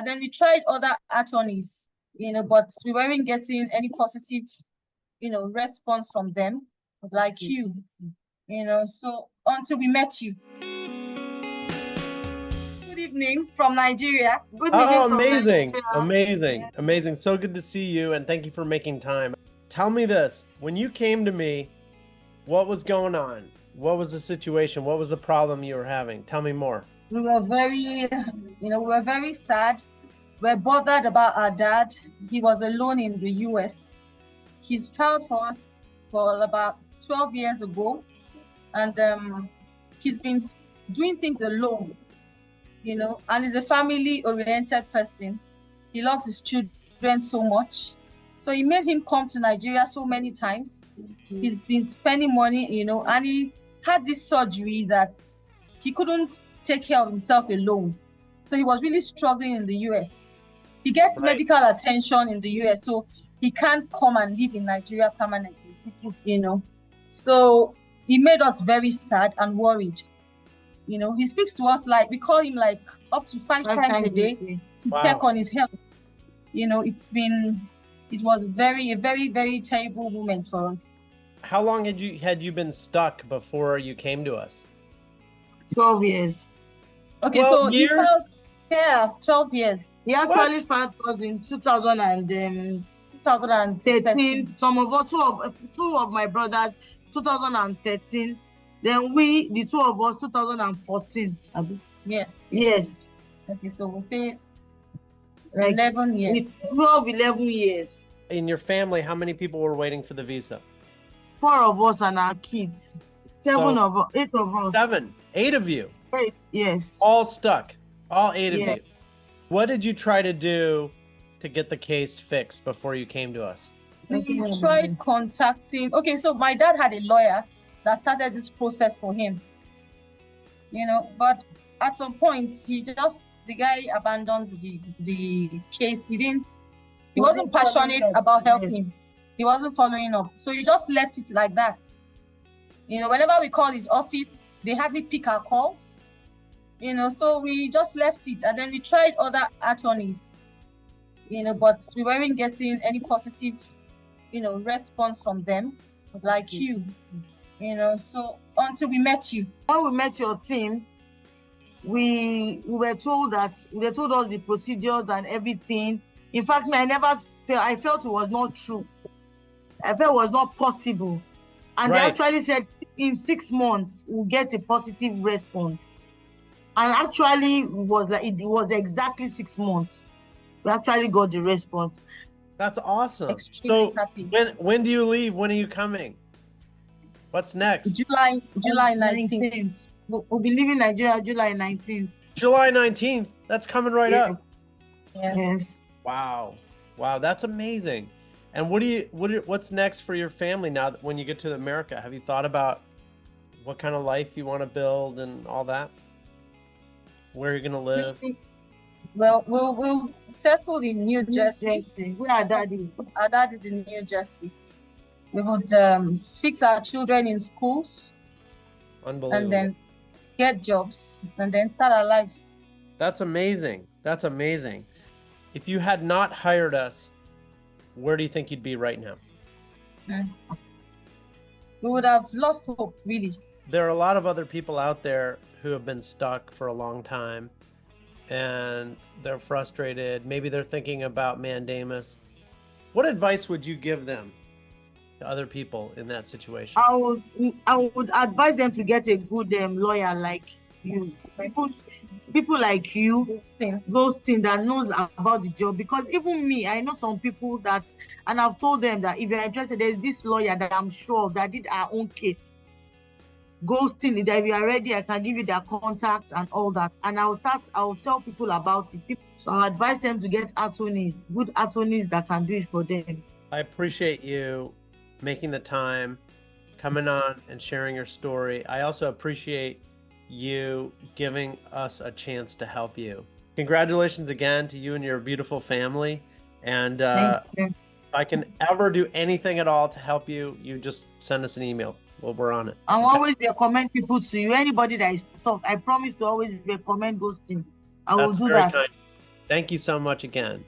And then we tried other attorneys, but we weren't getting any positive, response from them, like you, so until we met you. Good evening from Nigeria. Good evening from Nigeria. Amazing. So good to see you, and thank you for making time. Tell me this, when you came to me, what was going on? What was the situation? What was the problem you were having? Tell me more. We were very, sad. We're bothered about our dad. He was alone in the US. He's filed for us for about 12 years ago. And he's been doing things alone, and he's a family-oriented person. He loves his children so much. So he made him come to Nigeria so many times. He's been spending money, and he had this surgery that he couldn't take care of himself alone. So he was really struggling in the US. He gets medical attention in the US, so he can't come and live in Nigeria permanently, So he made us very sad and worried. He speaks to us we call him up to 5 times a day to check on his health. It was a very, very terrible moment for us. How long had you been stuck before you came to us? 12 years. Okay, 12 years? 12 years. He actually found us in 2013. Two of my brothers, 2013. Then the two of us, 2014. Yes. Okay, so we'll say 11 years. It's 11 years. In your family, how many people were waiting for the visa? 4 of us and our kids. 8 of us. 8 of you? 8, yes. All stuck. All 8 of you. What did you try to do to get the case fixed before you came to us? We tried contacting. Okay, so my dad had a lawyer that started this process for him. But at some point, the guy abandoned the case. He wasn't passionate about helping. He wasn't following up. So he just left it like that. Whenever we call his office, they hardly pick our calls. So we just left it. And then we tried other attorneys, but we weren't getting any positive, response from them, like you. So until we met you. When we met your team, we were told us the procedures and everything. In fact, I felt it was not true. I felt it was not possible. And they actually said in 6 months we'll get a positive response. And actually it was exactly 6 months. We actually got the response. That's awesome. Extremely happy. When do you leave? When are you coming? What's next? July 19th. We'll be leaving Nigeria July 19th. July 19th? That's coming right up. Yes. Wow, that's amazing. And what's next for your family now when you get to America? Have you thought about what kind of life you want to build and all that? Where you're going to live? Well, we'll settle in New Jersey. Where our dad is. Our dad is in New Jersey. We would fix our children in schools. Unbelievable. And then get jobs and then start our lives. That's amazing. If you had not hired us, where do you think you'd be right now? We would have lost hope, really. There are a lot of other people out there who have been stuck for a long time and they're frustrated. Maybe they're thinking about mandamus. What advice would you give them, to other people in that situation? I would advise them to get a good lawyer like you. People like you, Goldstein, that knows about the job. Because even me, I know some people that, and I've told them that if you're interested, there's this lawyer that I'm sure of that did our own case. Goldstein, that if you are ready, I can give you their contacts and all that. And I'll tell people about it. So I advise them to get attorneys, good attorneys that can do it for them. I appreciate you making the time, coming on and sharing your story. I also appreciate you giving us a chance to help you. Congratulations again to you and your beautiful family. And if I can ever do anything at all to help you, you just send us an email. Well, we're on it. I'll always recommend people to you. Anybody that is talk, I promise to always recommend Goldstein. I will do that. Kind. Thank you so much again.